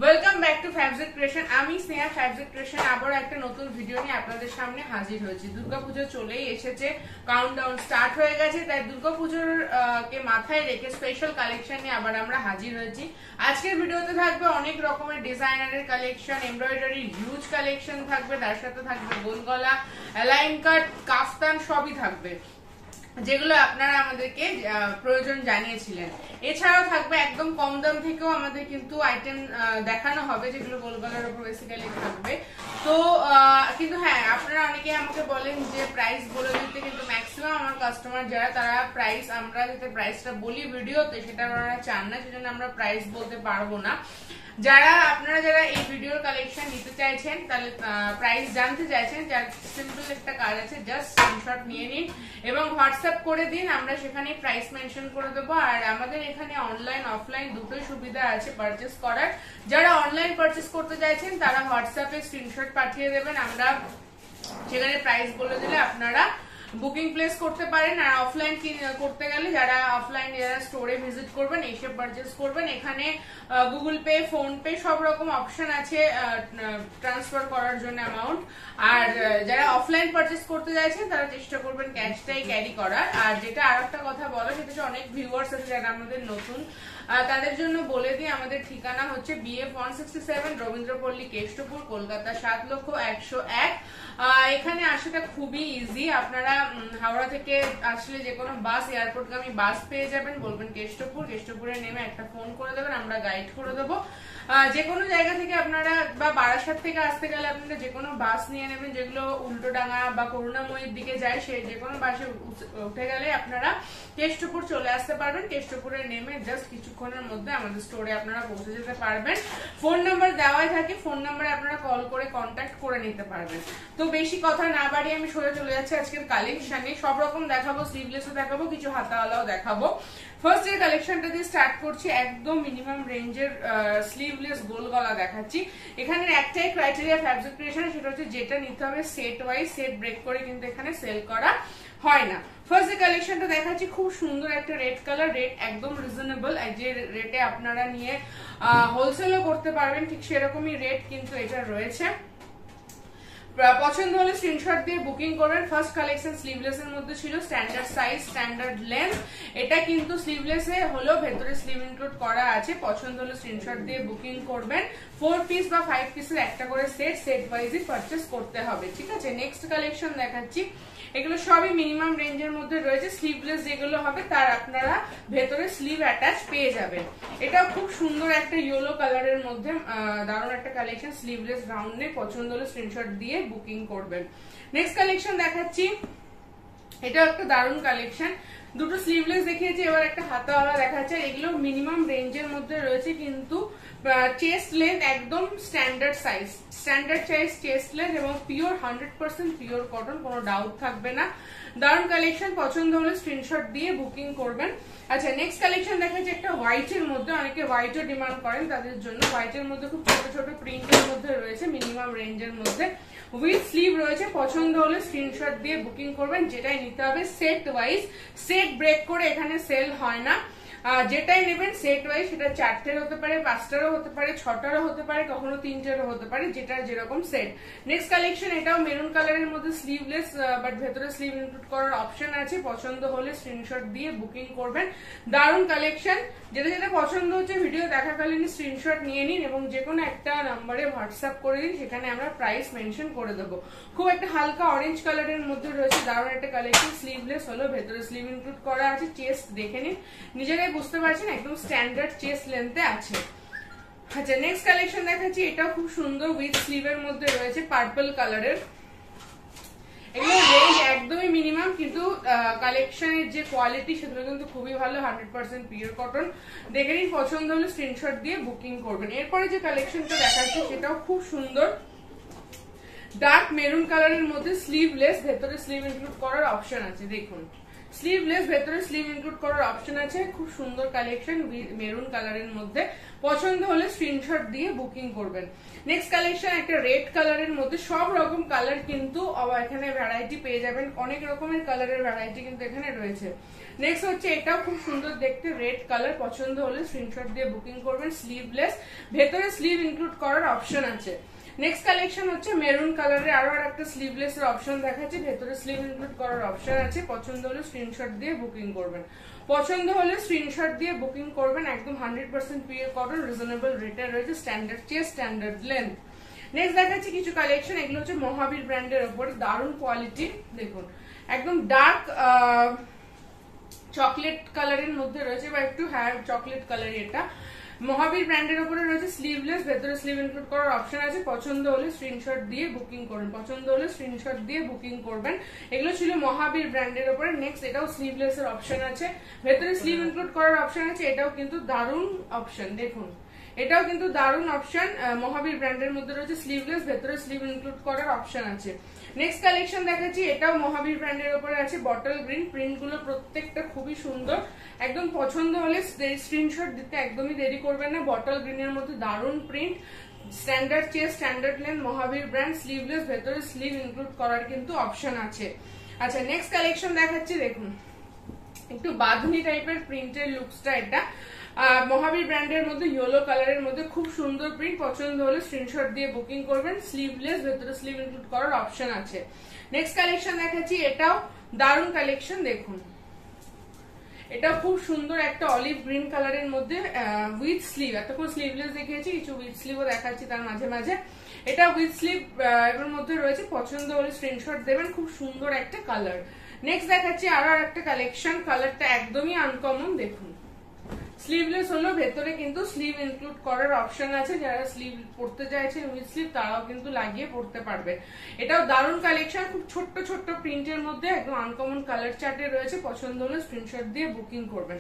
Welcome back to ফ্যাবজেট creation. আমি Sneha ফ্যাবজেট creation আবার একটা নতুন ভিডিও নিয়ে আপনাদের সামনে হাজির হয়েছি। দুর্গাপুজো চলেই এসেছে, কাউন্টডাউন স্টার্ট হয়ে গেছে, তাই দুর্গাপুজোর কে মাথায় রেখে স্পেশাল কালেকশন নিয়ে আবার আমরা হাজির হয়েছি। আজকের ভিডিওতে থাকবে অনেক রকমের ডিজাইনারের কালেকশন, এমব্রয়ডারি হিউজ কালেকশন থাকবে, তার সাথে থাকবে গোল গলা, অ্যালাইন কাট, কাফতান সবই থাকবে, যেগুলো আপনারা আমাদেরকে প্রয়োজন জানিয়েছিলেন। এছাড়াও থাকবে একদম কম দাম থেকেও আমাদের কিন্তু আইটেম দেখানো হবে, যেগুলো গোলগলার উপর বেসিক্যালি থাকবে। তো কিন্তু হ্যাঁ, আপনারা অনেকে আমাকে বলেন যে প্রাইস বলে দিতে, কিন্তু ম্যাক্সিমাম আমার কাস্টমার যারা তারা প্রাইস, আমরা যাতে প্রাইসটা বলি ভিডিওতে সেটা ওনারা চান না, সেজন্য আমরা প্রাইস বলতে পারবো না। আপনারা যারা এই ভিডিওর কালেকশন নিতে চাইছেন, তাহলে প্রাইস জানতে চাইছেন, যার সিম্পল একটা কাজ আছে, জাস্ট স্ক্রিনশট নিয়ে নিন এবং হোয়াটসঅ্যাপ করে দিন, আমরা সেখানে প্রাইস মেনশন করে দেবো। আর আমাদের এখানে অনলাইন অফলাইন দুটোই সুবিধা আছে পারচেস করার। যারা অনলাইন পারচেস করতে চাইছেন তারা হোয়াটসঅ্যাপে স্ক্রিনশট পাঠিয়ে দেবেন, আমরা সেখানে প্রাইস বলে দিলে আপনারা বুকিং প্লেস করতে পারেন। আর অফলাইন করতে গেলে যারা স্টোরে ভিজিট করবেন, এসে পারচেস করবেন, এখানে গুগল পে, ফোন পে সব রকম অপশন আছে ট্রান্সফার করার জন্য অ্যামাউন্ট। আর যারা অফলাইন পারচেস করতে চাইছেন তারা চেষ্টা করবেন ক্যাশটাই ক্যারি করার। আর যেটা আর একটা কথা বলা, সেটা হচ্ছে অনেক ভিউয়ার্স আছে যারা আমাদের নতুন, তাদের জন্য বলে দিই, আমাদের ঠিকানা হচ্ছে BF 167 রবীন্দ্রপল্লী, কেষ্টপুর, কলকাতা 7,01,001। এখানে আসাটা খুবই ইজি। আপনারা হাওড়া থেকে আসলে যে কোনো বাস, এয়ারপোর্টগামী বাস পেয়ে যাবেন, বলবেন কেষ্টপুর, কেষ্টপুরে নেমে একটা ফোন করে দেবেন, আমরা গাইড করে দেবো। যে কোনো জায়গা থেকে আপনারা, বা বারাসাত থেকে আসতে গেলে আপনারা যে কোনো বাস নিয়ে নেবেন, যেগুলো উল্টোডাঙ্গা বা করুণাময়ীর দিকে যায়, সেই যে কোনো বাসে উঠে গেলে আপনারা কেষ্টপুর চলে আসতে পারবেন। কেষ্টপুরে নেমে জাস্ট কিছুক্ষণের মধ্যে আমাদের স্টোরে আপনারা পৌঁছে যেতে পারবেন। ফোন নাম্বার দেওয়াই থাকে, ফোন নাম্বারে আপনারা কল করে কন্ট্যাক্ট করে নিতে পারবেন। তো বেশি কথা না বাড়িয়ে আমি সোজা চলে যাচ্ছি আজকের কালেকশনে। সব রকম দেখাবো, স্লিভলেসও দেখাবো, কিছু হাতাওয়ালাও দেখাবো। ফার্স্ট এর কালেকশনটা দিয়ে স্টার্ট করছি, একদম মিনিমাম রেঞ্জের স্লিভলেস গোল গলা দেখাচ্ছি। এখানে একটাই ক্রাইটেরিয়া ফ্যাবজেট ক্রিয়েশন, সেটা হচ্ছে যেটা নিতে হবে সেট ওয়াইজ, সেট ব্রেক করে কিন্তু এখানে সেল করা হয় না। ফার্স্ট যে কালেকশনটা দেখাচ্ছি, খুব সুন্দর একটা রেড কালার, রেট একদম রিজনেবল, যে রেটে আপনারা নিয়ে হোলসেলও করতে পারবেন, ঠিক সেরকমই রেট কিন্তু এটা রয়েছে। পছন্দ হলে স্ক্রিনশট দিয়ে বুকিং করবেন। ফার্স্ট কালেকশন স্লিভলেস এর মধ্যে ছিল, স্ট্যান্ডার্ড সাইজ, স্ট্যান্ডার্ড লেন্থ। এটা কিন্তু স্লিভলেসে হলেও ভেতরে স্লিভ ইনক্লুড করা আছে। পছন্দ হলে স্ক্রিনশট দিয়ে বুকিং করবেন। 4 পিস বা 5 পিসের একটা করে সেট ওয়াইজই পারচেস করতে হবে, ঠিক আছে। নেক্সট কালেকশন দেখাচ্ছি, এগুলো সবই মিনিমাম রেঞ্জের মধ্যে রয়েছে। স্লিভলেস যেগুলো হবে তার আপনারা ভেতরে স্লিভ অ্যাটাচ পেয়ে যাবেন। এটাও খুব সুন্দর একটা ইয়েলো কালারের মধ্যে দারুণ একটা কালেকশন, স্লিভলেস রাউন্ড নেক। পছন্দ হলে স্ক্রিনশট দিয়ে বুকিং করবেন। নেক্সট কালেকশন দেখাচ্ছি, এটাও একটা দারুণ কালেকশন। দুটো স্লিভলেস দেখিয়েছি, এবার একটা হাতাওয়ালা দেখাচ্ছে। এগুলো মিনিমাম রেঞ্জের মধ্যে রয়েছে, কিন্তু চেস্ট লেন্থ একদম স্ট্যান্ডার্ড সাইজ চেস্ট লেন্থ, এবং পিওর 100% পিওর কটন, কোনো ডাউট থাকবে না। দারুণ কালেকশন, পছন্দ হলে স্ক্রিনশট দিয়ে বুকিং করবেন। আচ্ছা, নেক্সট কালেকশন দেখাচ্ছি একটা হোয়াইটের মধ্যে, অনেকে হোয়াইটও ডিমান্ড করেন, তাদের জন্য হোয়াইটের মধ্যে খুব ছোট ছোট প্রিন্টের মধ্যে রয়েছে, মিনিমাম রেঞ্জের মধ্যে, উইথ স্লিভ রয়েছে। পছন্দ হলে স্ক্রিনশট দিয়ে বুকিং করবেন। যেটাই নিতে হবে সেট ওয়াইজ, সেট ব্রেক করে এখানে সেল হয় না। যেটাই নেবেন সেট ওয়াইজ, সেটা 4টের হতে পারে, 5টারও হতে পারে, 6টারও হতে পারে, কখনো 3টেরও হতে পারে, যেটার যেরকম সেট। নেক্সট কালেকশন, এটাও মেরুন কালারের মধ্যে স্লিভলেস, বাট ভেতরে স্লিভ ইনক্লুড করার অপশন আছে। পছন্দ হলে স্ক্রিনশট দিয়ে বুকিং করবেন। দারুণ কালেকশন, যেটা যেটা পছন্দ হচ্ছে ভিডিও দেখাকালীন স্ক্রিনশট নিয়ে নিন এবং যে কোনো একটা নাম্বারে হোয়াটসঅ্যাপ করে দিন, সেখানে আমরা প্রাইস মেনশন করে দেবো। খুব একটা হালকা অরেঞ্জ কালারের মধ্যে রয়েছে, দারুণ একটা কালেকশন। স্লিভলেস হলো, ভেতরে স্লিভ ইনক্লুড করা আছে। চেস্ট দেখে নিন, নিজেরাই বুঝতে পারছেন একদম স্ট্যান্ডার্ড চেস্ট লেন্থে আছে। আচ্ছা, নেক্সট কালেকশন দেখাচ্ছি, এটাও খুব সুন্দর, উইথ স্লিভের মধ্যে রয়েছে, পার্পল কালারের। এগুলো রেঞ্জ একদমই মিনিমাম, কিন্তু কালেকশনের যে কোয়ালিটি সেগুলো কিন্তু খুবই ভালো, 100% পিওর কটন। দেখে নিন, পছন্দ হলে স্ক্রিনশট দিয়ে বুকিং করবেন। এরপরে যে কালেকশনটা দেখাচ্ছি সেটাও খুব সুন্দর, ডার্ক মেরুন কালারের মধ্যে, স্লিভলেস, ভেতরে স্লিভ ইনক্লুড করার অপশন আছে। দেখুন স্লিভলেস, ভেতরে স্লিভ ইনক্লুড করার অপশন আছে। খুব সুন্দর কালেকশন মেরুন কালারের মধ্যে, পছন্দ হলে স্ক্রিনশট দিয়ে বুকিং করবেন। নেক্সট কালেকশন একটা রেড কালারের মধ্যে, সব রকম কালার কিন্তু এখানে ভ্যারাইটি পেয়ে যাবেন, অনেক রকমের কালারের ভ্যারাইটি কিন্তু এখানে রয়েছে। নেক্সট হচ্ছে এটাও খুব সুন্দর দেখতে রেড কালার, পছন্দ হলে স্ক্রিনশট দিয়ে বুকিং করবেন। স্লিভলেস, ভেতরে স্লিভ ইনক্লুড করার অপশন আছে। নেক্সট কালেকশন হচ্ছে মেরুন কালারের, আরো একটা স্লিভলেস এর অপশন দেখাচ্ছি, ভেতরে স্লিভ ইনক্লুড করার অপশন আছে। পছন্দ হলে স্ক্রিনশট দিয়ে বুকিং করবেন। পছন্দ হলে স্ক্রিনশট দিয়ে বুকিং করবেন। একদম 100% পিওর কটন, রিজনেবল রেটে রয়েছে, standard chest, standard length. Next দেখাচ্ছি কিছু কালেকশন, এগুলো হচ্ছে মহাবীর ব্র্যান্ডের উপর, দারুণ কোয়ালিটি। দেখুন একদম ডার্ক চকলেট কালারের মধ্যে রয়েছে, বা একটু চকলেট কালার। এটা মহাবীর ব্র্যান্ডের উপরে রয়েছে, স্লিভলেস, ভেতরে স্লিভ ইনক্লুড করার অপশন আছে। পছন্দ হলে স্ক্রিনশট দিয়ে বুকিং করবেন। পছন্দ হলে স্ক্রিনশট দিয়ে বুকিং করবেন। এগুলো ছিল মহাবীর ব্র্যান্ডের উপরে। নেক্সট এটাও স্লিভলেস এর অপশন আছে, ভেতরে স্লিভ ইনক্লুড করার অপশন আছে। এটাও কিন্তু দারুণ অপশন, দেখুন এটাও কিন্তু দারুণ অপশন, মহাবীর ব্র্যান্ডের মধ্যে রয়েছে, স্লিভলেস, ভেতরে স্লিভ ইনক্লুড করার অপশন আছে। নেক্সট কালেকশন দেখাচ্ছি, এটাও মহাবীর ব্র্যান্ডের উপরে আছে, বটল গ্রিন। প্রিন্ট গুলো প্রত্যেকটা খুবই সুন্দর, একদম পছন্দ হলে স্ক্রিনশট দিতে একদমই দেরি করবেন না। বটল গ্রিনের মধ্যে দারুণ print, standard chest, standard length, Mahavir brand, sleeveless, ভেতরে স্লিভ ইনক্লুড করার কিন্তু অপশন আছে। আচ্ছা নেক্সট কালেকশন দেখাচ্ছি, দেখুন একটু বাঁধনি টাইপের প্রিন্টের লুকসটা, এটা মহাবীর ব্র্যান্ডের মধ্যে ইয়েলো কালারের মধ্যে, খুব সুন্দর প্রিন্ট। পছন্দ হলে স্ক্রিনশট দিয়ে বুকিং করবেন। স্লিভলেস, ভেতরে স্লিভ ইনক্লুড করার অপশন আছে। নেক্সট কালেকশন দেখাচ্ছি, এটাও দারুণ কালেকশন। দেখুন এটা খুব সুন্দর একটা অলিভ গ্রিন কালারের মধ্যে উইথ স্লিভ, এতক্ষণ স্লিভলেস দেখিয়েছি, কিছু উইথ স্লিভও দেখাচ্ছি তার মাঝে মাঝে। এটা উইথ স্লিভ এর মধ্যে রয়েছে, পছন্দ হলে স্ক্রিনশট দেবেন। খুব সুন্দর একটা কালার। নেক্সট দেখাচ্ছি আরো একটা কালেকশন, কালারটা একদমই আনকমন। দেখুন স্লিভলেস হলো, ভেতরে কিন্তু স্লিভ ইনক্লুড করার অপশন আছে। যারা স্লিভ পড়তে চাইছেন উইথ স্লিভ, তারাও কিন্তু লাগিয়ে পড়তে পারবে। এটাও দারুণ কালেকশন, খুব ছোট্ট ছোট্ট প্রিন্টের মধ্যে, একদম আনকমন কালার চার্টে রয়েছে। পছন্দ হলে স্ক্রিনশট দিয়ে বুকিং করবেন।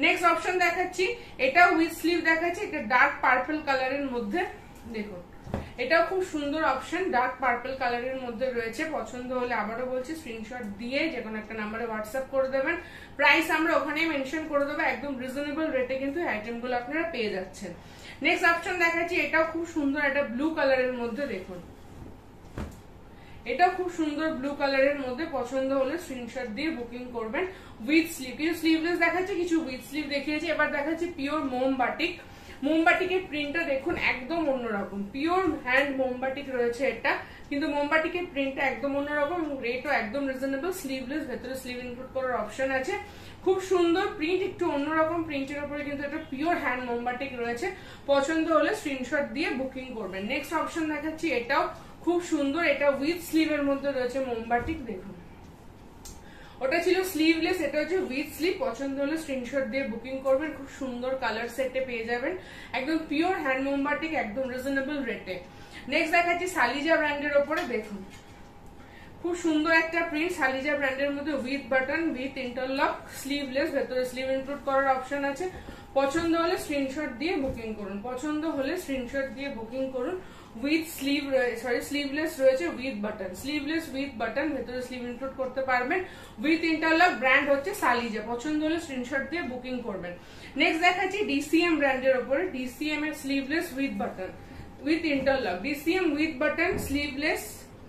নেক্সট অপশন দেখাচ্ছি, এটাও উইথ স্লিভ দেখাচ্ছি, এটা ডার্ক পার্পল কালারের মধ্যে। দেখুন এটাও খুব সুন্দর অপশন, ডার্ক পার্পল কালারের মধ্যে রয়েছে। পছন্দ হলে আবারও বলছি স্ক্রিনশট দিয়ে যে কোনো একটা নাম্বারে হোয়াটসঅ্যাপ করে দেবেন। প্রাইস আমরা ওখানেই মেনশন করে দেবো, একদম রিজনেবল রেটে কিন্তু আইটেমগুলো আপনারা পেয়ে যাচ্ছেন। নেক্সট অপশন দেখাচ্ছি, এটাও খুব সুন্দর, এটা ব্লু কালারের মধ্যে। দেখুন এটা খুব সুন্দর ব্লু কালারের মধ্যে, পছন্দ হলে স্ক্রিনশট দিয়ে বুকিং করবেন। উইথ স্লিভ, কিছু স্লিভলেস দেখাচ্ছি, কিছু উইথ স্লিভ দেখিয়েছি। এবার দেখাচ্ছি পিওর মোমবাটিক। মোমবাটিকের প্রিন্টটা দেখুন একদম অন্যরকম, পিওর হ্যান্ড মোমবাটিক রয়েছে এটা, কিন্তু মোমবাটিকের প্রিন্টটা একদম অন্যরকম, রেটও একদম রিজনেবল। স্লিভলেস, ভেতরে স্লিভ ইনক্লুড করার অপশন আছে। খুব সুন্দর প্রিন্ট, একটু অন্যরকম প্রিন্টের উপরে কিন্তু এটা পিওর হ্যান্ড মোমবাটিক রয়েছে। পছন্দ হলে স্ক্রিনশট দিয়ে বুকিং করবেন। নেক্সট অপশন দেখাচ্ছি, এটাও খুব সুন্দর, এটা উইথ স্লিভের মধ্যে রয়েছে মোমবাটিক। দেখুন ওটা ছিল স্লিভলেস, এটা হচ্ছে উইথ স্লিভ। পছন্দ হলে স্ক্রিনশট দিয়ে বুকিং করবেন। খুব সুন্দর কালার সেটে পেয়ে যাবেন, একদম পিওর হ্যান্ড মোমবাটিক, একদম রিজনেবল রেটে। নেক্সট দেখাচ্ছি সালিজা ব্র্যান্ডের ওপরে। দেখুন খুব সুন্দর একটা প্রিন্ট, সালিজা ব্র্যান্ডের মধ্যে, with button, with interlock, sleeveless, ভেতরে স্লিভ ইনক্লুড করার অপশন আছে। পছন্দ হলে স্ক্রিনশট দিয়ে বুকিং করুন। পছন্দ হলে স্ক্রিনশট দিয়ে বুকিং করুন। উইথ স্লিভ, স্লিভলেস রয়েছে with button, sleeveless with button, ভেতরে স্লিভ ইনক্লুড করতে পারবেন। উইথ ইন্টারলক, ব্র্যান্ড হচ্ছে সালিজা। পছন্দ হলে স্ক্রিনশট দিয়ে বুকিং করবেন। নেক্সট দেখাচ্ছি ডিসিএম ব্র্যান্ডের উপরে, ডিসিএম এর sleeveless with button, with interlock, DCM with button, sleeveless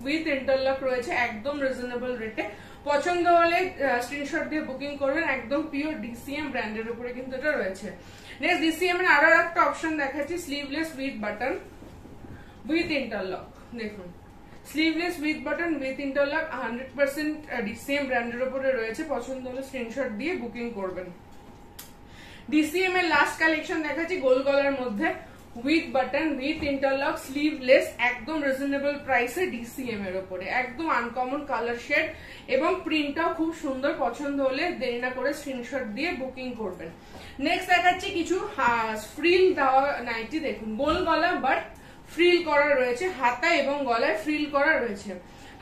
with interlock রয়েছে, একদম রিজনেবল রেটে। পছন্দ হলে স্ক্রিনশট দিয়ে বুকিং করবেন। একদম পিওর ডিসিএম ব্র্যান্ডের উপরে কিন্তু এটা রয়েছে। নেক্সট ডিসিএম এর আরো একটা অপশন দেখাচ্ছি, sleeveless with button, with interlock. দেখুন sleeveless with button, with interlock, 100% DCM ব্র্যান্ডের উপরে রয়েছে। পছন্দ হলে স্ক্রিনশট দিয়ে বুকিং করবেন। ডিসিএম এর লাস্ট কালেকশন দেখাচ্ছি গোল গলার মধ্যে, with button, with interlock, sleeveless, একদম রিজনেবল প্রাইসে ডিসিএম এর উপরে, একদম আনকমন কালার শেড এবং প্রিন্টটাও খুব সুন্দর। পছন্দ হলে দেরি না করে স্ক্রিনশট দিয়ে বুকিং করবেন। নেক্সট দেখাচ্ছি কিছু ফ্রিল দেওয়া নাইটি। দেখুন গোল গলা বাট ফ্রিল করা রয়েছে, হাতা এবং গলায় ফ্রিল করা রয়েছে,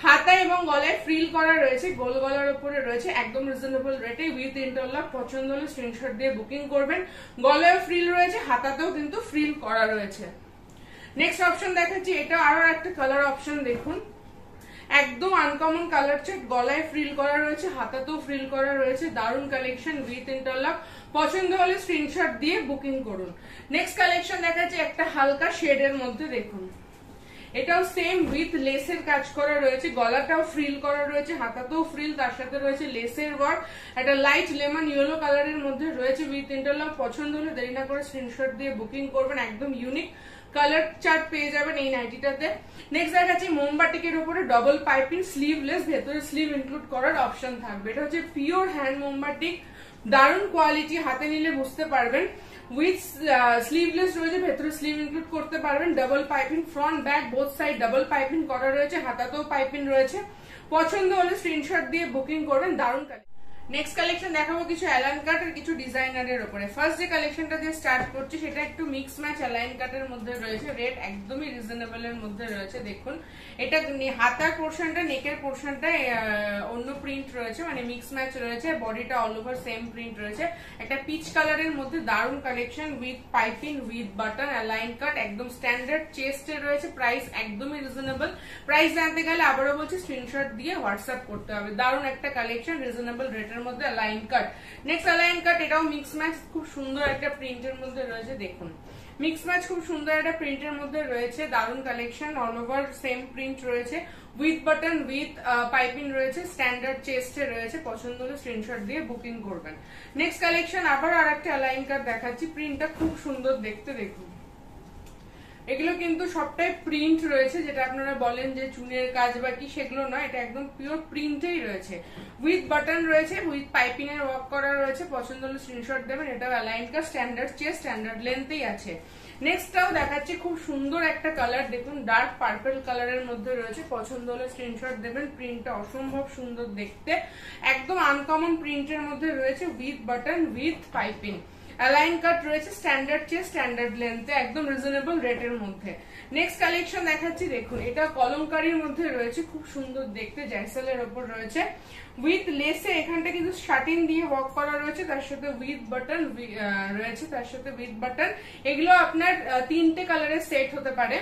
হাতা এবং গলায় ফ্রিল করা রয়েছে, গোল গলার উপরে রয়েছে, একদম রিজনেবল রেটে, উইথ ইন্টারলক। পছন্দ হলে স্ক্রিনশট দিয়ে বুকিং করবেন। গলায় ফ্রিল রয়েছে, হাতাতেও কিন্তু ফ্রিল করা রয়েছে। নেক্সট অপশন দেখাচ্ছি, এটা আরো একটা কালার অপশন। দেখুন একদম আনকমন কালার চার্ট, গলায় ফ্রিল করা রয়েছে, হাতাতেও ফ্রিল করা রয়েছে, দারুন কালেকশন উইথ ইন্টারলক। পছন্দ হলে স্ক্রিনশট দিয়ে বুকিং করুন। নেক্সট কালেকশন দেখাচ্ছি একটা হালকা শেডের মধ্যে, দেখুন এটাও সেম উইথ লেসের কাজ করা রয়েছে, গলাটাও ফ্রিল করা রয়েছে, হাতাতেও ফ্রিল, তার সাথে রয়েছে লেসের ওয়ার্ক। একটা লাইট লেমন ইয়েলো কালারের মধ্যে রয়েছে উইথ ইন্টারলক। পছন্দ হলে দেরি না করে স্ক্রিনশট দিয়ে বুকিং করবেন। একদম ইউনিক কালার চার্ট পেয়ে যাবেন এই নাইটিটাতে। নেক্সট দেখাচ্ছি মোমবাটিকের উপরে ডবল পাইপিং, স্লিভলেস, ভেতরে স্লিভ ইনক্লুড করার অপশন থাকবে। এটা হচ্ছে পিওর হ্যান্ড মোমবাটিক, দারুন কোয়ালিটি, হাতে নিলে বুঝতে পারবেন। উইথ স্লিভলেস রয়েছে, ভেতরে স্লিভ ইনক্লুড করতে পারবেন। Double piping, front back both side double piping করা রয়েছে, হাতাতেও পাইপিং রয়েছে। পছন্দ হলে স্ক্রিনশট দিয়ে বুকিং করবেন। দারুন কালেকশন। নেক্সট কালেকশন দেখাবো কিছু অ্যালাইন কাট আর কিছু ডিজাইনারের উপরে। ফার্স্ট যে কালেকশনটা দিয়ে স্টার্ট করছি সেটা একটু মিক্স ম্যাচ অ্যালাইন কাটের মধ্যে রয়েছে, রেট একদমই রিজনেবল এর মধ্যে রয়েছে। দেখুন এটা হাতার পোর্শনটা, নেকের পোর্শনটা অন্য প্রিন্ট রয়েছে, মানে মিক্স ম্যাচ রয়েছে, বডিটা অল ওভার সেম প্রিন্ট রয়েছে। একটা পিচ কালারের মধ্যে দারুন collection with piping with button A line cut, একদম স্ট্যান্ডার্ড চেস্টে রয়েছে। প্রাইস একদমই রিজনেবল। প্রাইস জানতে গেলে আবারও বলছি স্ক্রিনশট দিয়ে হোয়াটসঅ্যাপ করতে হবে। দারুন একটা কালেকশন রিজনেবল রেটের মধ্যে অ্যালাইন কাট। নেক্সট অ্যালাইন কাট, এটাও মিক্স ম্যাচ, খুব সুন্দর একটা প্রিন্টের মধ্যে রয়েছে। দেখুন মিক্স ম্যাচ খুব সুন্দর একটা প্রিন্টের মধ্যে রয়েছে, দারুন collection, all over same print রয়েছে, উইথ বাটন উইথ পাইপিং রয়েছে, স্ট্যান্ডার্ড চেস্টে রয়েছে। পছন্দ হলে স্ক্রিনশট দিয়ে বুকিং করবেন। নেক্সট কালেকশন আবার আর একটা অ্যালাইন কাট দেখাচ্ছি, প্রিন্টটা খুব সুন্দর দেখতে। দেখুন এগুলো কিন্তু সবটাই প্রিন্ট রয়েছে, যেটা আপনারা বলেন যে চুনের কাজ বা কি, সেগুলো নয়, এটা একদম পিওর প্রিন্টেই রয়েছে। উইথ বাটন রয়েছে, উইথ পাইপিং এর ওয়ার্ক করা রয়েছে। পছন্দ হলে স্ক্রিনশট দেবেন। এটাও অ্যালাইন কাট, স্ট্যান্ডার্ড চেস্ট, স্ট্যান্ডার্ড লেন্থেই আছে। নেক্সটটাও দেখাচ্ছি খুব সুন্দর একটা কালার, দেখুন ডার্ক পার্পল কালারের মধ্যে রয়েছে। পছন্দ হলে স্ক্রিনশট দেবেন। প্রিন্টটা অসম্ভব সুন্দর দেখতে, একদম আনকমন প্রিন্টের মধ্যে রয়েছে, with button with piping. A line cut রয়েছে, স্ট্যান্ডার্ড চেস্ট, স্ট্যান্ডার্ড লেন্থে, একদম রিজনেবল রেটের মধ্যে। নেক্সট কালেকশন দেখাচ্ছি, দেখুন এটা কলমকারীর মধ্যে রয়েছে, খুব সুন্দর দেখতে, জাইসালের ওপর রয়েছে, উইথ লেসে এখানটা কিন্তু শাটিন দিয়ে ওয়ার্ক করা রয়েছে, তার সাথে উইথ বাটন রয়েছে, তার সাথে উইথ বাটন। এগুলো আপনার তিনটে কালারের সেট হতে পারে,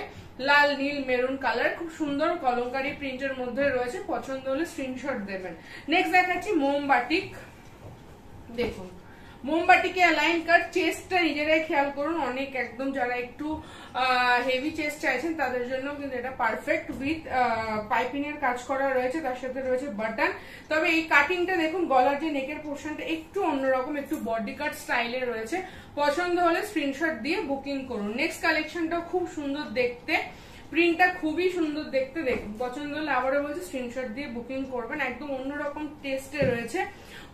লাল, নীল, মেরুন কালার। খুব সুন্দর কলমকারী প্রিন্টের মধ্যে রয়েছে। পছন্দ হলে স্ক্রিনশট দেবেন। নেক্সট দেখাচ্ছি মোমবাটিক। দেখুন মোমবাটিকে অ্যালাইন কাট, চেস্টটা নিজেরাই খেয়াল করুন, অনেক একদম যারা একটু হেভি চেস্ট চাইছেন তাদের জন্য কিন্তু এটা পারফেক্ট। উইথ পাইপিং এর কাজ করা রয়েছে, তার সাথে রয়েছে বাটন। তবে এই কাটিংটা দেখুন, গলার যে নেকের পোর্শনটা একটু অন্যরকম, একটু বডি কাট স্টাইলে রয়েছে। পছন্দ হলে স্ক্রিনশট দিয়ে বুকিং করুন। নেক্সট কালেকশনটাও খুব সুন্দর দেখতে, প্রিন্টটা খুবই সুন্দর দেখতে। দেখুন পছন্দ হলে আবারও বলছি স্ক্রিনশট দিয়ে বুকিং করবেন। একদম অন্যরকম টেস্টে রয়েছে,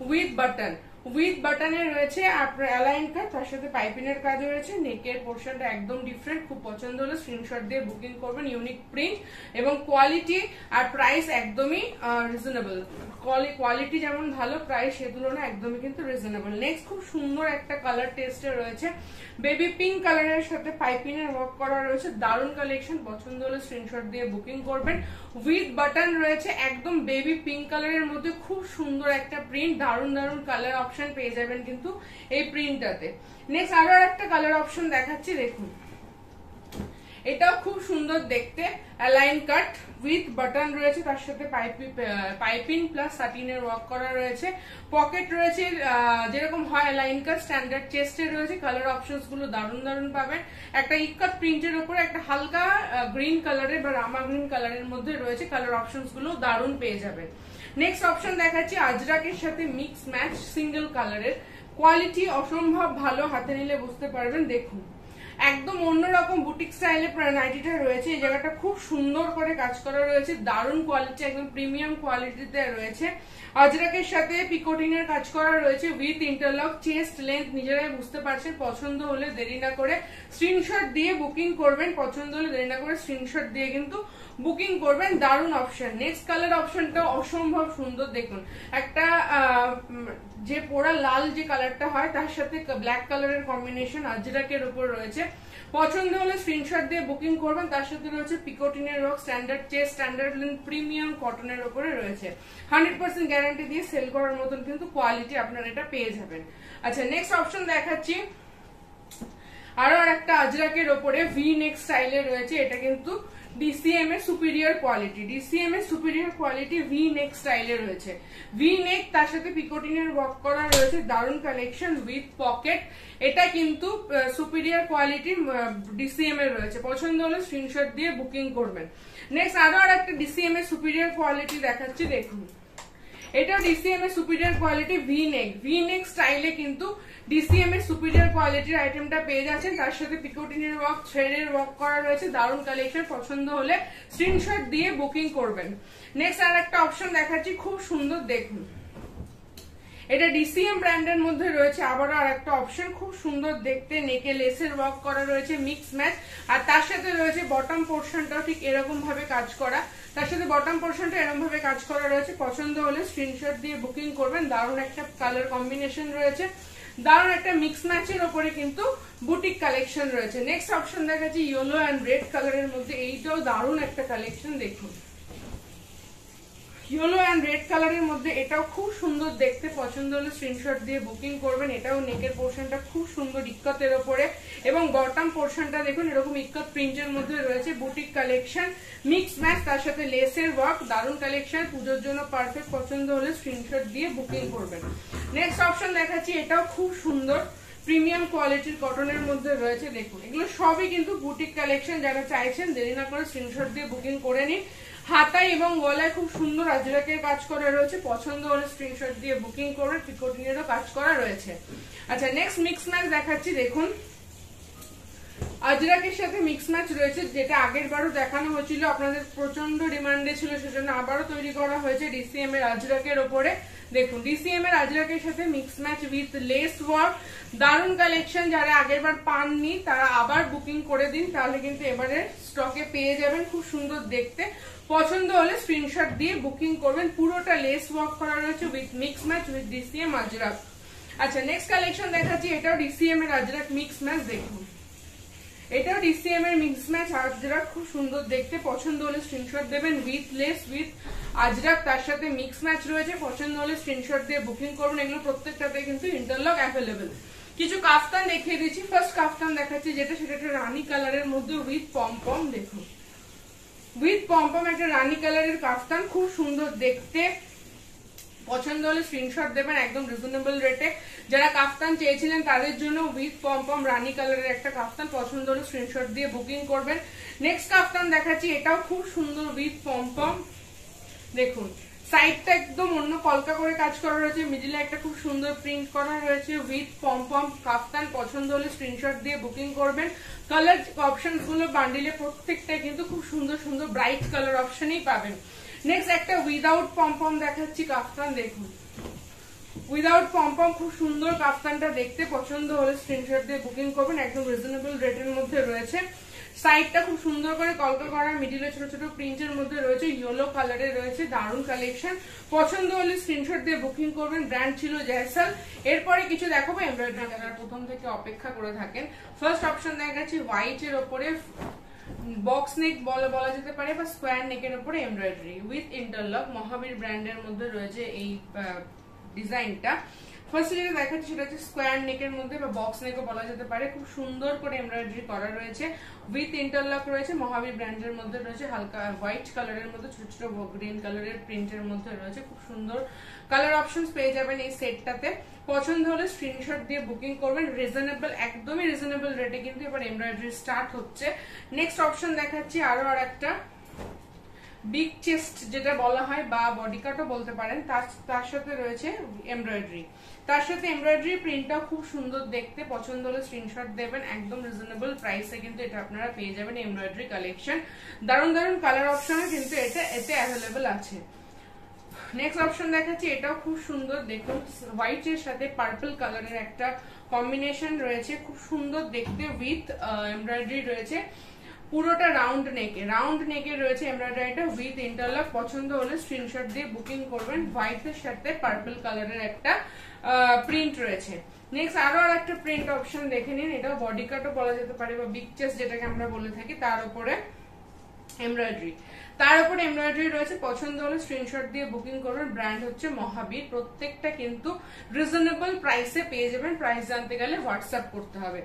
উইথ বাটন, উইথ বাটনে রয়েছে আপনার অ্যালাইন কাট, তার সাথে পাইপিং এর কাজ রয়েছে। নেকের পোর্শনটা একদম ডিফারেন্ট। খুব পছন্দ হলে স্ক্রিনশট দিয়ে বুকিং করবেন। ইউনিক প্রিন্ট এবং কোয়ালিটি আর প্রাইস একদমই রিজনেবল। কোয়ালিটি যেমন ভালো, প্রাইস সে তুলনায় একদমই কিন্তু রিজনেবল। নেক্সট খুব সুন্দর একটা কালার টেস্টে রয়েছে, বেবি পিঙ্ক কালারের সাথে পাইপিং এর ওয়ার্ক করা রয়েছে, দারুন কালেকশন। পছন্দ হলে স্ক্রিনশট দিয়ে বুকিং করবেন। উইথ বাটন রয়েছে, একদম বেবি পিঙ্ক কালারের মধ্যে খুব সুন্দর একটা প্রিন্ট, দারুন দারুন কালার অপশন পেয়ে যাবেন কিন্তু এই প্রিন্টটাতে। নেক্সট আরো একটা কালার অপশন দেখাচ্ছি, দেখুন এটাও খুব সুন্দর দেখতে, অ্যালাইন কাট উইথ বাটন রয়েছে, তার সাথে পাইপিং প্লাস সাটিনের ওয়ার্ক করা রয়েছে। পকেট রয়েছে যেরকম হয় অ্যালাইন কাট, স্ট্যান্ডার্ড চেস্টে রয়েছে। কালার অপশনস গুলো দারুন দারুন পাবেন। একটা ইক্কাত প্রিন্টের উপরে একটা হালকা গ্রিন কালারের বা রামা গ্রিন কালারের মধ্যে রয়েছে। কালার অপশনস গুলো দারুন পেয়ে যাবেন। নেক্সট অপশন দেখাচ্ছি আজরাকের সাথে মিক্স ম্যাচ সিঙ্গেল কালারের, কোয়ালিটি অসম্ভব ভালো, হাতে নিলে বুঝতে পারবেন। দেখুন একদম অন্যরকম বুটিক স্টাইলে নাইটিটা রয়েছে। এই জায়গাটা খুব সুন্দর করে কাজ করা রয়েছে, দারুণ কোয়ালিটি, একদম প্রিমিয়াম কোয়ালিটিতে রয়েছে। আজরাকের সাথে পিকোটিং এর কাজ করা রয়েছে, উইথ ইন্টারলক, চেস্ট লেন্থ নিজেরাই বুঝতে পারছেন। পছন্দ হলে দেরি না করে স্ক্রিনশট দিয়ে বুকিং করবেন। পছন্দ হলে দেরি না করে স্ক্রিনশট দিয়ে কিন্তু বুকিং করবেন। দারুণ অপশন। নেক্সট কালার অপশনটা অসম্ভব সুন্দর, দেখুন একটা যে পোড়া লাল যে কালারটা হয় তার সাথে ব্ল্যাক কালারের কম্বিনেশন আজরাকের উপর রয়েছে। পছন্দ হলে স্ক্রিনশট দিয়ে বুকিং করবেন। তার সাথে রয়েছে পিকোটিনের work, standard chest, standard length, premium কটনের উপরে রয়েছে। 100% গ্যারান্টি দিয়ে সেল করার মতন কিন্তু কোয়ালিটি আপনারা এটা পেয়ে যাবেন। আচ্ছা নেক্সট অপশন দেখাচ্ছি আরো আরেকটা আজরাকের ওপরে ভি নেক স্টাইলে রয়েছে, এটা কিন্তু ডিসিএম এর সুপিরিয়র কোয়ালিটি, ডিসিএম এর সুপিরিয়র কোয়ালিটি ভি নেক স্টাইলে রয়েছে। ভি নেক তার সাথে পিকোটিনের ওয়ার্ক করা রয়েছে, দারুন কালেকশন উইথ পকেট। এটা কিন্তু সুপিরিয়র কোয়ালিটি ডিসিএম এর রয়েছে, পছন্দ হলে স্ক্রিনশট দিয়ে বুকিং করবেন। নেক্সট আরো একটা ডিসিএম এর সুপিরিয়র কোয়ালিটি দেখাচ্ছি, দেখুন এটা ডিসিএম এর সুপিরিয়র কোয়ালিটি ভি নেক স্টাইলে কিন্তু ডিসিএম এর সুপিরিয়র কোয়ালিটির আইটেমটা পেয়ে যাচ্ছেন, তার সাথে পিকোটিনের ওয়ার্ক থ্রেডের ওয়ার্ক করা রয়েছে, দারুন কালেকশন, পছন্দ হলে স্ক্রিনশট দিয়ে বুকিং করবেন। নেক্সট আর একটা অপশন দেখাচ্ছি, খুব সুন্দর, দেখুন এটা ডিসিএম ব্র্যান্ডের মধ্যে রয়েছে। আবার আর একটা অপশন খুব সুন্দর দেখতে, নেকে লেসের ওয়ার্ক করা রয়েছে মিক্স ম্যাচ, আর তার সাথে রয়েছে বটম পোর্শনটাও ঠিক এরকম ভাবে কাজ করা, তার সাথে বটম পোর্শনটা এরকম ভাবে কাজ করা রয়েছে, পছন্দ হলে স্ক্রিনশট দিয়ে বুকিং করবেন। দারুণ একটা কালার কম্বিনেশন রয়েছে, দারুণ একটা মিক্স ম্যাচের ওপরে কিন্তু বুটিক কালেকশন রয়েছে। নেক্সট অপশন দেখাচ্ছি ইয়েলো অ্যান্ড রেড কালারের মধ্যে, এইটাও দারুণ একটা কালেকশন, দেখুন ইয়েলো অ্যান্ড রেড কালারের মধ্যে, এটাও খুব সুন্দর দেখতে, পছন্দ হলে স্ক্রিনশট দিয়ে বুকিং করবেন। এটাও নেকের পোর্শনটা খুব সুন্দর ইক্কতের ওপরে, এবং বটম পোর্শনটা দেখুন এরকম ইক্কত প্রিন্টের মধ্যে রয়েছে, বুটিক কালেকশন মিক্স ম্যাচ, তার সাথে লেসের ওয়ার্ক, দারুণ কালেকশন, পুজোর জন্য পারফেক্ট, পছন্দ হলে স্ক্রিনশট দিয়ে বুকিং করবেন। নেক্সট অপশন দেখাচ্ছি, এটাও খুব সুন্দর প্রিমিয়াম কোয়ালিটির কটনের মধ্যে রয়েছে, দেখুন এগুলো সবই কিন্তু বুটিক কালেকশন, যারা চাইছেন দেরি না করে স্ক্রিনশট দিয়ে বুকিং করে নিন। হাতায় এবং গলায় খুব সুন্দর আজরাকের কাজ করা রয়েছে, পছন্দ হলে স্ক্রিনশট দিয়ে বুকিং করে, পিকোটিনেরও কাজ করা রয়েছে। আচ্ছা নেক্সট মিক্স ম্যাচ দেখাচ্ছি, দেখুন আজরাকের সাথে মিক্স ম্যাচ রয়েছে, যেটা আগের বারও দেখানো হয়েছিল, আপনাদের প্রচন্ড ডিমান্ডে ছিল, সেজন্য আবারও তৈরি করা হয়েছে ডিসিএম এর আজরাকের ওপরে। দেখুন ডিসিএম এর আজরাকের সাথে mix match with less work, দারুণ কালেকশন, যারা আগের বার পাননি তারা আবার বুকিং করে দিন, তাহলে কিন্তু এবারে স্টকে পেয়ে যাবেন, খুব সুন্দর দেখতে, পছন্দ হলে স্ক্রিনশট দিয়ে বুকিং করবেন। পুরোটা লেস ওয়ার্ক করা রয়েছে with mix match with DCM Ajrak. আচ্ছা নেক্সট কালেকশন দেখাচ্ছি, এটাও ডিসিএম এর আজরাক মিক্স ম্যাচ, দেখুন এটাও ডিসিএম এর মিক্স ম্যাচ আজরাক, খুব সুন্দর দেখতে, পছন্দ হলে স্ক্রিনশট দেবেন উইথ লেস উইথ আজরাক, তার সাথে মিক্স ম্যাচ রয়েছে, পছন্দ হলে স্ক্রিনশট দিয়ে বুকিং করুন। এগুলো প্রত্যেকটাতে কিন্তু ইন্টারলক অ্যাভেলেবেল। কিছু কাফতান দেখিয়ে দিচ্ছি, ফার্স্ট কাফতান দেখাচ্ছি যেটা, সেটা একটা রানী কালারের মধ্যে উইথ পমপম, দেখুন উইথ পমপম একটা রানী কালারের কাফতান, খুব সুন্দর দেখতে, পছন্দ হলে স্ক্রিনশট দেবেন, একদম রিজনেবল রেটে। যারা কাফতান চেয়েছিলেন তাদের জন্য উইথ পমপম রানী কালারের একটা কাফতান, পছন্দ হলে স্ক্রিনশট দিয়ে বুকিং করবেন। নেক্সট কাফতান দেখাচ্ছি, এটাও খুব সুন্দর উইথ পমপম, দেখুন সাইডটা একদম অন্য কলকা করে কাজ করা রয়েছে, মিডিলে একটা খুব সুন্দর প্রিন্ট করা রয়েছে উইথ পমপম কাফতান, পছন্দ হলে স্ক্রিনশট দিয়ে বুকিং করবেন। কালার অপশন গুলো বান্ডিলে প্রত্যেকটাই কিন্তু খুব সুন্দর সুন্দর ব্রাইট কালার অপশনই পাবেন। নেক্সট একটা উইদাউট পমপম দেখাচ্ছি কাফতান, দেখুন উইদাউট পমপম, খুব সুন্দর কাফতানটা দেখতে, পছন্দ হলে স্ক্রিনশট দিয়ে বুকিং করবেন, একদম রিজনেবল রেটের মধ্যে রয়েছে। সাইডটা খুব সুন্দর করে কলকা করা, মিডিলে ছোট ছোট প্রিন্টের মধ্যে রয়েছে, ইয়েলো কালারে রয়েছে, দারুণ কালেকশন, পছন্দ হলে স্ক্রিনশট দিয়ে বুকিং করবেন। ব্র্যান্ড ছিল জয়সাল। এরপরে কিছু দেখাবো এমব্রয়ডারি, যারা প্রথম থেকে অপেক্ষা করে থাকেন। ফার্স্ট অপশন দেখাচ্ছি হোয়াইট এর ওপরে বক্স নেক বলা যেতে পারে, বা স্কোয়ার নেকের উপরে এমব্রয়ডারি উইথ ইন্টারলক, মহাবীর ব্র্যান্ডের মধ্যে রয়েছে এই ডিজাইনটা। ফার্স্টে যেটা দেখাচ্ছি সেটা হচ্ছে স্কোয়ার নেকের মধ্যে বা বক্স নেকও বলা যেতে পারে, খুব সুন্দর করে এমব্রয়ডারি করা রয়েছে, উইথ ইন্টারলক রয়েছে, মহাবীর ব্র্যান্ডের মধ্যে রয়েছে, হালকা হোয়াইট কালারের মধ্যে ছোট ছোট গ্রিন কালারের প্রিন্টের মধ্যে রয়েছে, খুব সুন্দর কালার অপশনস পেয়ে যাবেন এই সেটটাতে। পছন্দ হলে স্ক্রিনশট দিয়ে বুকিং করবেন, রিজনেবল, একদমই রিজনেবল রেটে কিন্তু এবার এমব্রয়ডারি স্টার্ট হচ্ছে। নেক্সট অপশন দেখাচ্ছি আরো আর একটা বিগ চেস্ট যেটা বলা হয়, বা বডি কাটও বলতে পারেন, তার সাথে রয়েছে এমব্রয়ডারি, তার সাথে এমব্রয়ডারি প্রিন্টটাও খুব সুন্দর দেখতে, পছন্দ হলে স্ক্রিনশট দেবেন, একদম রিজনেবল প্রাইসে কিন্তু এটা আপনারা পেয়ে যাবেন এমব্রয়ডারি কালেকশন। দারুণ দারুণ কালার অপশনে কিন্তু এতে অ্যাভেলেবল আছে। নেক্সট অপশন দেখাচ্ছি, এটাও খুব সুন্দর, দেখুন হোয়াইট এর সাথে পার্পল কালারের একটা কম্বিনেশন রয়েছে, খুব সুন্দর দেখতে, উইথ এমব্রয়ডারি রয়েছে, পুরোটা রাউন্ড নেকে রয়েছে এমব্রয়ডারিটা উইথ ইন্টারলক, পছন্দ হলে স্ক্রিনশট দিয়ে বুকিং করবেন। হোয়াইট এর সাথে পার্পল কালারের একটা প্রিন্ট রয়েছে। নেক্সট আরো আর একটা প্রিন্ট অপশন দেখে নিন, এটাও বডি কাটও বলা যেতে পারে, বা বিগ চেস্ট যেটাকে আমরা বলে থাকি, তার উপরে এমব্রয়ডারি, তার উপরে এমব্রয়ডারি রয়েছে। পছন্দ হলে স্ক্রিনশট দিয়ে বুকিং করবেন। ব্র্যান্ড হচ্ছে মহাবীর। প্রত্যেকটা কিন্তু রিজনেবল প্রাইসে পেয়ে যাবেন। প্রাইস জানতে গেলে হোয়াটসঅ্যাপ করতে হবে।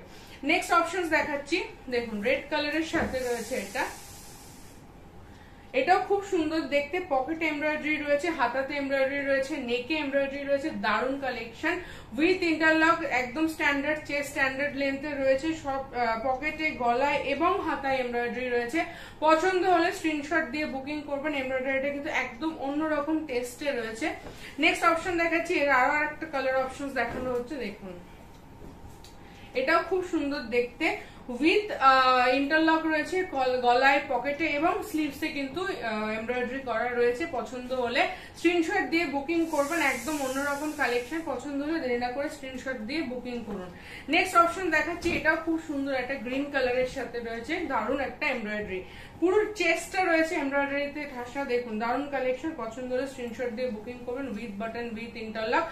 নেক্সট অপশনস দেখাচ্ছি, দেখুন রেড কালারের সাথে রয়েছে এটা, এটাও খুব সুন্দর দেখতে। পকেট এমব্রয়ডারি রয়েছে, হাতাতে এমব্রয়ডারি রয়েছে, নেকে এমব্রয়ডারি রয়েছে। দারুন কালেকশন উইথ ইন্টারলক, একদম স্ট্যান্ডার্ড চেস্ট, স্ট্যান্ডার্ড লেন্থে রয়েছে। সব পকেটে, গলায় এবং হাতায় এমব্রয়ডারি রয়েছে। পছন্দ হলে স্ক্রিনশট দিয়ে বুকিং করবেন। এমব্রয়ডারিটা কিন্তু একদম অন্যরকম টেস্টে রয়েছে। নেক্সট অপশন দেখাচ্ছি, এর আরো একটা কালার অপশন দেখানো হচ্ছে, দেখুন এটাও খুব সুন্দর দেখতে। উইথ ইন্টারলক রয়েছে গলায়, পকেটে এবং স্লিভসে কিন্তু এমব্রয়ডারি করা রয়েছে। পছন্দ হলে স্ক্রিনশট দিয়ে বুকিং করবেন। একদম অন্যরকম কালেকশন। পছন্দ হলে দেরি না করে স্ক্রিনশট দিয়ে বুকিং করুন। নেক্সট অপশন দেখাচ্ছি, এটাও খুব সুন্দর, একটা গ্রিন কালারের সাথে রয়েছে। দারুণ একটা এমব্রয়ডারি, পুরো চেস্টটা রয়েছে এমব্রয়ডারিতে ঠাসা। দেখুন দারুণ কালেকশন। পছন্দ হলে স্ক্রিনশট দিয়ে বুকিং করবেন। উইথ বাটন, উইথ ইন্টারলক,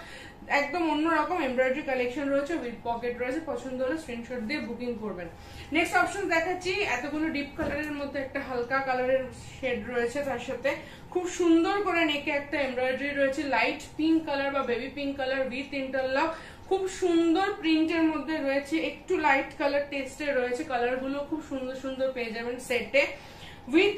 একদম অন্যরকম এমব্রয়ডারি কালেকশন রয়েছে। উইথ পকেট রয়েছে। পছন্দ হলে স্ক্রিনশট দিয়ে বুকিং করবেন। নেক্সট অপশন দেখাচ্ছি, এতগুলো ডিপ কালারের মধ্যে একটা হালকা কালারের শেড রয়েছে। তার সাথে খুব সুন্দর করে নেকে একটা এমব্রয়ডারি রয়েছে, লাইট পিঙ্ক কালার বা baby pink colour with interlock. খুব সুন্দর প্রিন্টের মধ্যে রয়েছে, একটু লাইট কালার টেস্টে রয়েছে। কালারগুলো খুব সুন্দর সুন্দর পেয়ে যাবেন সেটে। উইথ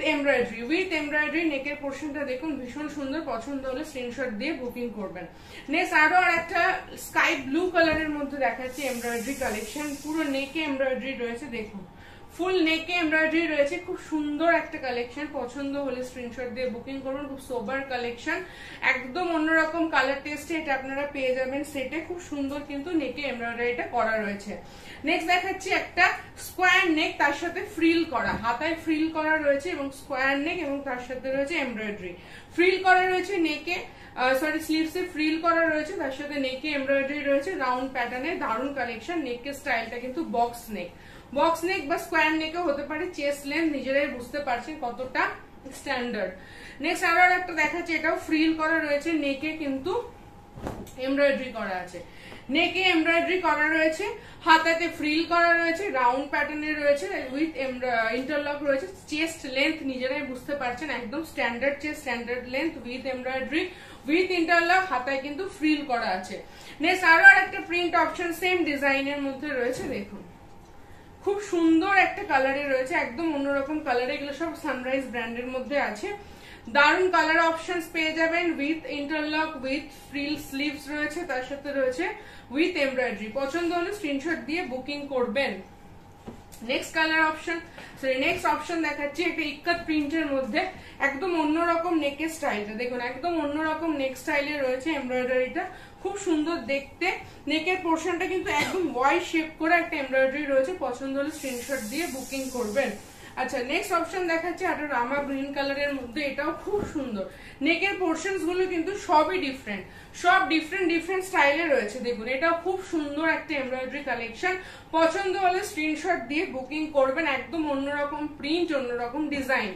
এমব্রয়ডারি নেকের পোর্শনটা দেখুন ভীষণ সুন্দর। পছন্দ হলে স্ক্রিনশট দিয়ে বুকিং করবেন। নেক্সট আরো একটা স্কাই ব্লু কালারের মধ্যে দেখাচ্ছি এমব্রয়ডারি কালেকশন। পুরো নেকে এমব্রয়ডারি রয়েছে, দেখুন ফুল নেকে এমব্রয়ডারি রয়েছে। খুব সুন্দর একটা কালেকশন। পছন্দ হলে স্ক্রিনশট দিয়ে বুকিং করবেন। খুব সোবার কালেকশন, একদম অন্যরকম কালার টেস্টে এটা আপনারা পেয়ে যাবেন সেটে। খুব সুন্দর কিন্তু নেকে এমব্রয়ডারিটা করা রয়েছে। নেক্সট দেখাচ্ছি একটা স্কোয়ার নেক, তার সাথে ফ্রিল করা, হাতায় ফ্রিল করা রয়েছে এবং স্কোয়ার নেক এবং তার সাথে রয়েছে এমব্রয়ডারি। ফ্রিল করা রয়েছে নেকে, স্লিভসে ফ্রিল করা রয়েছে, তার সাথে নেকে এমব্রয়ডারি রয়েছে রাউন্ড প্যাটার্নে। দারুণ কালেকশন। নেকের স্টাইলটা কিন্তু বক্স নেক বা স্কোয়ার নেকও হতে পারে। চেস্ট লেন্থ নিজেরাই বুঝতে পারছেন কতটা স্ট্যান্ডার্ড। নেক্সট আরো একটা দেখাচ্ছি, এটাও ফ্রিল করা রয়েছে, নেকে কিন্তু এমব্রয়ডারি করা আছে। নেকে এমব্রয়ডারি করা রয়েছে, হাতাতে ফ্রিল করা রয়েছে, রাউন্ড প্যাটার্নে রয়েছে, উইথ ইন্টারলক রয়েছে। চেস্ট লেন্থ নিজেরাই বুঝতে পারছেন, একদম standard chest, standard length with embroidery, with interlock, হাতায় কিন্তু ফ্রিল করা আছে। নেক্সট আরো একটা প্রিন্ট অপশন সেম ডিজাইনের মধ্যে রয়েছে, দেখুন খুব সুন্দর একটা কালারে রয়েছে, একদম অন্যরকম কালারে। এগুলো সব সানরাইজ ব্র্যান্ডের মধ্যে আছে। দারুন কালার অপশনস পেয়ে যাবেন। With interlock, with frill sleeves রয়েছে, তার সাথে রয়েছে উইথ এমব্রয়ডারি। পছন্দ হলে স্ক্রিনশট দিয়ে বুকিং করবেন। Next colour option, next option দেখাচ্ছি একটা ইক্কাত প্রিন্টের মধ্যে, একদম অন্যরকম নেকের স্টাইলটা দেখুন, একদম অন্যরকম নেক স্টাইলে রয়েছে এমব্রয়ডারিটা। খুব সুন্দর দেখতে। নেকের পোর্শনটা কিন্তু একদম ওয়াই শেপ করে একটা এমব্রয়ডারি রয়েছে। পছন্দ হলে স্ক্রিনশট দিয়ে বুকিং করবেন। আচ্ছা নেক্সট অপশন দেখাচ্ছি একটা রামা গ্রিন কালারের মধ্যে, এটাও খুব সুন্দর। নেকের পোর্শনস গুলো কিন্তু সবই ডিফারেন্ট, সব ডিফারেন্ট স্টাইলে রয়েছে। দেখুন এটাও খুব সুন্দর একটা এমব্রয়ডারি কালেকশন। পছন্দ হলে স্ক্রিনশট দিয়ে বুকিং করবেন। একদম অন্যরকম প্রিন্ট, অন্যরকম ডিজাইন,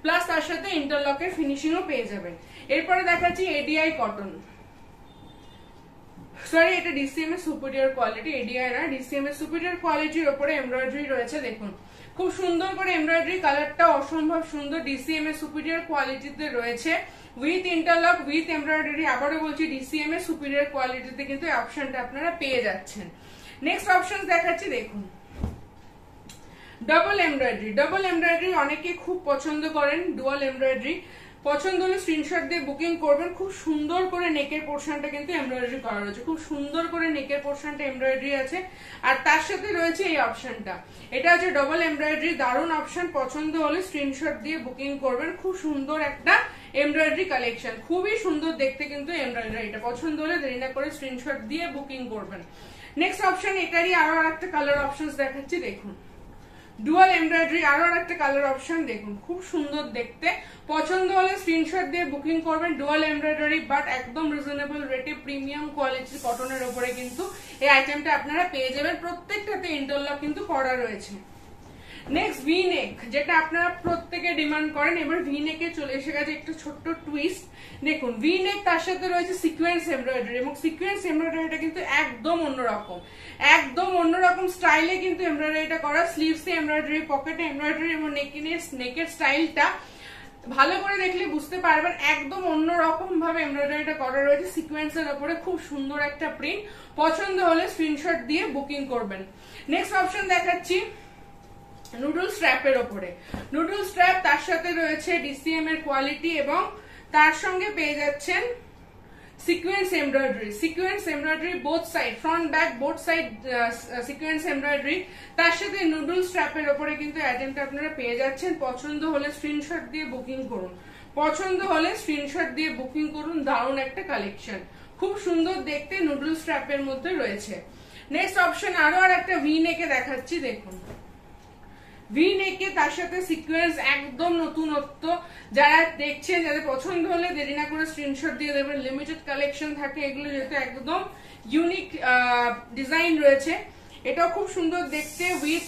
প্লাস তার সাথে ইন্টারলকের ফিনিশিংও পেয়ে যাবেন। এরপরে দেখাচ্ছি এডিআই কটন, সরি এটা ডিসিএম এর সুপিরিয়র কোয়ালিটি, এডিআই না, ডিসিএম এর সুপিরিয়র কোয়ালিটির উপরে এমব্রয়ডারি রয়েছে। দেখুন খুব সুন্দর করে এমব্রয়ডারি, কালারটা অসম্ভব সুন্দর, ডিসিএম এর সুপিরিয়র কোয়ালিটিতে রয়েছে। With interlock, with embroidery. আবারও বলছি ডিসিএম এর সুপিরিয়র কোয়ালিটিতে কিন্তু এই অপশনটা আপনারা পেয়ে যাচ্ছেন। নেক্সট অপশন দেখাচ্ছি, দেখুন ডাবল এমব্রয়ডারি অনেকে খুব পছন্দ করেন। ডুয়াল এমব্রয়ডারি পছন্দ হলে স্ক্রিনশট দিয়ে বুকিং করবেন। খুব সুন্দর করে নেকের পোর্শনটা কিন্তু এমব্রয়ডারি করা রয়েছে, খুব সুন্দর করে নেকের পোর্শনটা এমব্রয়ডারি আছে। আর তার সাথে রয়েছে এই অপশনটা, এটা হচ্ছে ডবল এমব্রয়ডারি। দারুণ অপশন। পছন্দ হলে স্ক্রিনশট দিয়ে বুকিং করবেন। খুব সুন্দর একটা এমব্রয়ডারি কালেকশন, খুবই সুন্দর দেখতে কিন্তু এমব্রয়ডারিটা। পছন্দ হলে দেরি না করে স্ক্রিনশট দিয়ে বুকিং করবেন। নেক্সট অপশন এটারই আরো একটা কালার অপশন দেখাচ্ছি, দেখুন ডুয়াল এমব্রয়ডারি, আরো একটা কালার অপশন দেখুন, খুব সুন্দর দেখতে। পছন্দ হলে স্ক্রিনশট দিয়ে বুকিং করবেন। ডুয়াল এমব্রয়ডারি বাট একদম রিজনেবল রেটে, প্রিমিয়াম কোয়ালিটির কটনের উপরে কিন্তু এই আইটেমটা আপনারা পেয়ে যাবেন। প্রত্যেকটাতে ইন্টারলক কিন্তু করা রয়েছে। নেক্সট ভি নেক, যেটা আপনারা প্রত্যেকে ডিমান্ড করেন। এবার ভি নেকে চলে এসে গেছে একটু ছোট্ট টুইস্ট। দেখুন ভি নেক, তার সাথে রয়েছে সিকোয়েন্স এমব্রয়ডারি, এবং সিকোয়েন্স এমব্রয়ডারিটা কিন্তু একদম অন্যরকম স্টাইলে কিন্তু এমব্রয়ডারিটা করা। স্লিভসে এমব্রয়ডারি, পকেটে এমব্রয়ডারি, এবং নেকের স্টাইলটা ভালো করে দেখলে বুঝতে পারবেন একদম অন্যরকম ভাবে এমব্রয়ডারিটা করা রয়েছে সিকোয়েন্সের উপরে। খুব সুন্দর একটা প্রিন্ট। পছন্দ হলে স্ক্রিনশট দিয়ে বুকিং করবেন। নেক্সট অপশন দেখাচ্ছি নুডল স্ট্র্যাপের ওপরে। নুডল স্ট্র্যাপ, তার সাথে রয়েছে ডিসিএম এর কোয়ালিটি, এবং তার সঙ্গে পেয়ে যাচ্ছেন sequence embroidery both side, front back both side sequence embroidery. তার সাথে নুডল স্ট্র্যাপের ওপরে কিন্তু আইটেমটা আপনারা পেয়ে যাচ্ছেন। পছন্দ হলে স্ক্রিনশট দিয়ে বুকিং করুন। দারুণ একটা কালেকশন, খুব সুন্দর দেখতে, নুডল স্ট্র্যাপের মধ্যে রয়েছে। নেক্সট অপশন আরো আর একটা ভি নেকে দেখাচ্ছি। দেখুন ভি নেকে, তার সাথে সিকোয়েন্স, একদম নতুনত্ব। যারা দেখছেন, যাদের পছন্দ হলে দেরি না করে স্ক্রিনশট দিয়ে দেবেন। লিমিটেড কালেকশন থাকে এগুলো, যেহেতু একদম ইউনিক ডিজাইন রয়েছে। এটাও খুব সুন্দর দেখতে, with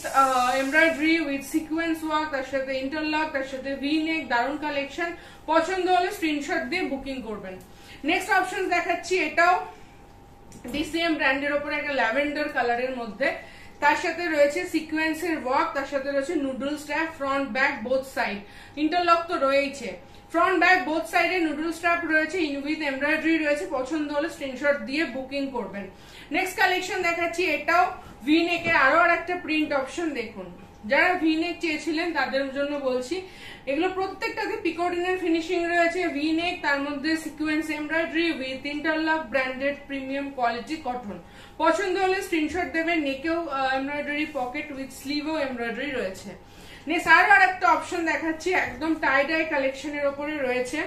embroidery, with sequence work, তার সাথে ইন্টারলক, তার সাথে ভি নেক, দারুণ কালেকশন। পছন্দ হলে স্ক্রিনশট দিয়ে বুকিং করবেন। নেক্সট অপশন দেখাচ্ছি, এটাও ডিসিএম ব্র্যান্ডের ওপরে একটা ল্যাভেন্ডার কালারের মধ্যে। তার সাথে রয়েছে সিকোয়েন্সের ওয়ার্ক, তার সাথে রয়েছে noodle strap, front back both side, interlock তো রয়েছে। ফ্রন্ট ব্যাক বোথ সাইডে নুডল স্ট্র্যাপ রয়েছে, উইথ এমব্রয়ডারি রয়েছে। পছন্দ হলে স্ক্রিনশট দিয়ে বুকিং করবেন। নেক্সট কালেকশন দেখাচ্ছি, এটাও ভি নেকের আরো আর একটা প্রিন্ট অপশন। দেখুন যারা ভি নেক চেয়েছিলেন তাদের জন্য বলছি, এগুলো প্রত্যেকটাতে পিকোডিনের ফিনিশিং রয়েছে। ভি নেক, তার মধ্যে sequence embroidery with interlock, branded premium quality cotton. পছন্দ হলে স্ক্রিনশট দেবেন। নেকেও এমব্রয়ডারি, পকেট উইথ স্লিভও এমব্রয়ডারি রয়েছে। নেক্সট আরো আর একটা অপশন দেখাচ্ছি, একদম টাই ডাই কালেকশনের ওপরে রয়েছে,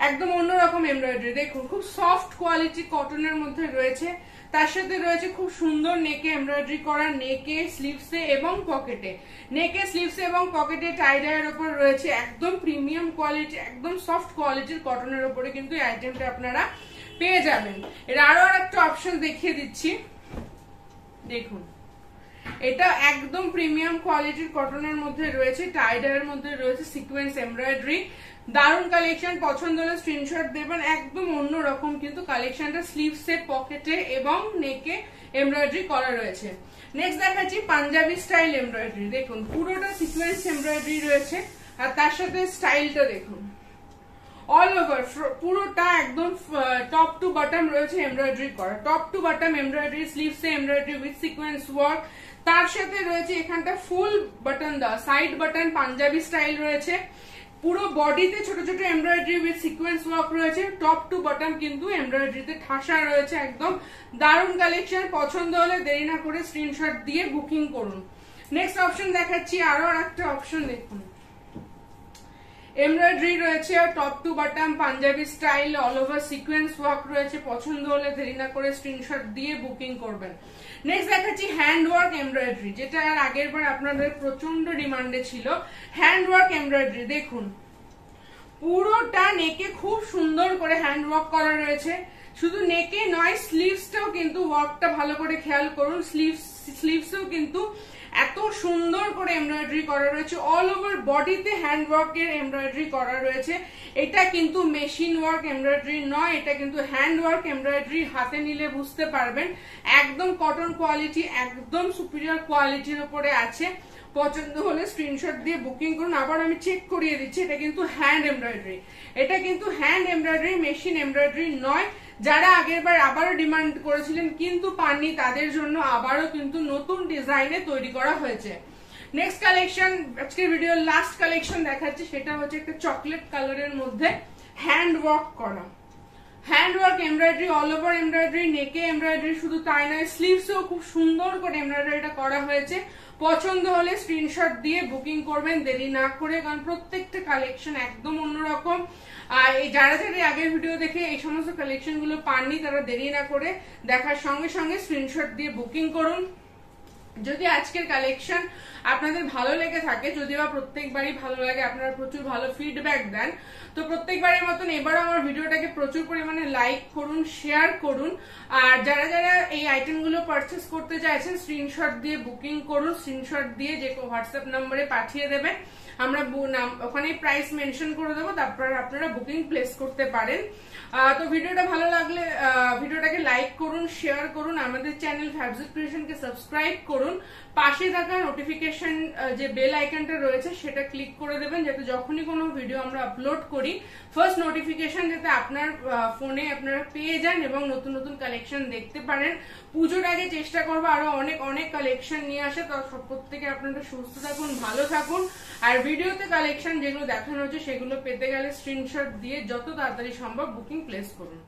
একদম অন্যরকম এমব্রয়ডারি। দেখুন খুব সফট কোয়ালিটি কটনের মধ্যে রয়েছে। তার সাথে রয়েছে খুব সুন্দর নেকে এমব্রয়ডারি করা, নেকে, স্লিভসে এবং পকেটে। নেকে, স্লিভসে এবং পকেটে টাই ডাইয়ের ওপর রয়েছে, একদম প্রিমিয়াম কোয়ালিটি, একদম সফট কোয়ালিটির কটনের ওপরে কিন্তু এই আইটেমটা আপনারা পেয়ে যাবেন। এর আরো আর একটা অপশন দেখিয়ে দিচ্ছি। দেখুন এটা একদম প্রিমিয়াম কোয়ালিটির কটনের মধ্যে রয়েছে, টাই ডাইয়ের মধ্যে রয়েছে সিকোয়েন্স এমব্রয়ডারি। দারুণ কালেকশন, পছন্দ হলে স্ক্রিনশট দেবেন। একদম অন্যরকম কিন্তু কালেকশনটা, স্লিভসে, পকেটে এবং নেকে এমব্রয়ডারি করা রয়েছে। নেক্সট দেখাচ্ছি পাঞ্জাবি স্টাইল এমব্রয়ডারি। দেখুন পুরোটা সিকোয়েন্স এমব্রয়ডারি রয়েছে, আর তার সাথে স্টাইলটা দেখুন অল ওভার পুরোটা একদম টপ টু বটম রয়েছে এমব্রয়ডারি করা, টপ টু বটম এমব্রয়ডারি, স্লিভসে এমব্রয়ডারি উইথ সিকোয়েন্স ওয়ার্ক। তার সাথে রয়েছে এখানটা ফুল বাটন দেওয়া, সাইড বাটন পাঞ্জাবি স্টাইল রয়েছে। পুরো বডিতে ছোট ছোট এমব্রয়ডারি উইথ সিকোয়েন্স ওয়ার্ক রয়েছে, টপ টু বটম কিন্তু এমব্রয়ডারিতে ঠাসা রয়েছে। একদম দারুণ কালেকশন, পছন্দ হলে দেরি না করে স্ক্রিনশট দিয়ে বুকিং করুন। নেক্সট অপশন দেখাচ্ছি আরো একটা অপশন। দেখুন এমব্রয়ডারি রয়েছে, top to bottom Punjabi style, all over sequence work রয়েছে। পছন্দ হলে দেরি না করে স্ক্রিনশট দিয়ে বুকিং করবেন। নেক্সট দেখাচ্ছি হ্যান্ড ওয়ার্ক এমব্রয়ডারি, যেটা আর আগের বার আপনাদের প্রচন্ড ডিমান্ডে ছিল। হ্যান্ড ওয়ার্ক এমব্রয়ডারি দেখুন পুরোটা নেকে খুব সুন্দর করে হ্যান্ড ওয়ার্ক করা রয়েছে। শুধু নেকে নয়, স্লিভসটাও কিন্তু ওয়ার্কটা ভালো করে খেয়াল করুন, স্লিভসেও কিন্তু এত সুন্দর করে এমব্রয়ডারি করা রয়েছে। অল ওভার বডিতে হ্যান্ড ওয়ার্কের এমব্রয়ডারি করা রয়েছে। এটা কিন্তু মেশিন ওয়ার্ক এমব্রয়ডারি নয়, এটা কিন্তু হ্যান্ড ওয়ার্ক এমব্রয়ডারি। হাতে নিলে বুঝতে পারবেন একদম কটন কোয়ালিটি, একদম সুপিরিয়র কোয়ালিটির উপরে আছে। পছন্দ হলে স্ক্রিনশট দিয়ে বুকিং করুন। আবার আমি চেক করিয়ে দিচ্ছি, এটা কিন্তু হ্যান্ড এমব্রয়ডারি, এটা কিন্তু হ্যান্ড এমব্রয়ডারি, মেশিন এমব্রয়ডারি নয়। যারা আগের বার আবারও ডিমান্ড করেছিলেন কিন্তু পাননি, তাদের জন্য আবারও কিন্তু নতুন ডিজাইনে তৈরি করা হয়েছে। নেক্সট কালেকশন, আজকের ভিডিওর লাস্ট কালেকশন দেখাচ্ছি, সেটা হচ্ছে একটা চকলেট কালারের মধ্যে হ্যান্ড ওয়ার্ক করা, hand work embroidery, all over embroidery, নেকে এমব্রয়ডারি, শুধু তাই নয় স্লিভসেও খুব সুন্দর করে এমব্রয়ডারিটা করা হয়েছে। পছন্দ হলে স্ক্রিনশট দিয়ে বুকিং করবেন দেরি না করে, কারণ প্রত্যেকটা কালেকশন একদম অন্যরকম। আর যারা যারা আগের ভিডিও দেখে এই সমস্ত কালেকশন গুলো পাননি, তারা দেরি না করে দেখার সঙ্গে সঙ্গে স্ক্রিনশট দিয়ে বুকিং করুন। যদি আজকের কালেকশন আপনাদের ভালো লেগে থাকে, যদি বা প্রত্যেকবারই ভালো লাগে, আপনারা প্রচুর ভালো ফিডব্যাক দেন, তো প্রত্যেকবারের মতন এবারও আমার ভিডিওটাকে প্রচুর পরিমাণে লাইক করুন, শেয়ার করুন। আর যারা যারা এই আইটেমগুলো পারচেস করতে চাইছেন স্ক্রিনশট দিয়ে বুকিং করুন, স্ক্রিনশট দিয়ে যে হোয়াটসঅ্যাপ নম্বরে পাঠিয়ে দেবেন, আমরা ওখানে প্রাইস মেনশন করে দেবো, তারপর আপনারা বুকিং প্লেস করতে পারেন। তো ভিডিওটা ভালো লাগলে ভিডিওটাকে লাইক করুন, শেয়ার করুন, আমাদের চ্যানেল ফ্যাবজিক ক্রিয়েশনকে সাবস্ক্রাইব করুন, পাশে থাকা নোটিফিকেশন যে বেল আইকনটা রয়েছে সেটা ক্লিক করে দেবেন, যাতে যখনই কোনো ভিডিও আমরা আপলোড করি ফার্স্ট নোটিফিকেশন যাতে আপনার ফোনে আপনারা পেয়ে যান এবং নতুন নতুন কালেকশন দেখতে পারেন। পুজোর আগে চেষ্টা করবো আরো অনেক অনেক কালেকশন নিয়ে আসে। তো প্রত্যেকে আপনারা সুস্থ থাকুন, ভালো থাকুন। আর ভিডিওতে কালেকশন যেগুলো দেখানো হচ্ছে সেগুলো পেতে গেলে স্ক্রিনশট দিয়ে যত তাড়াতাড়ি সম্ভব বুকিং প্লেস করুন।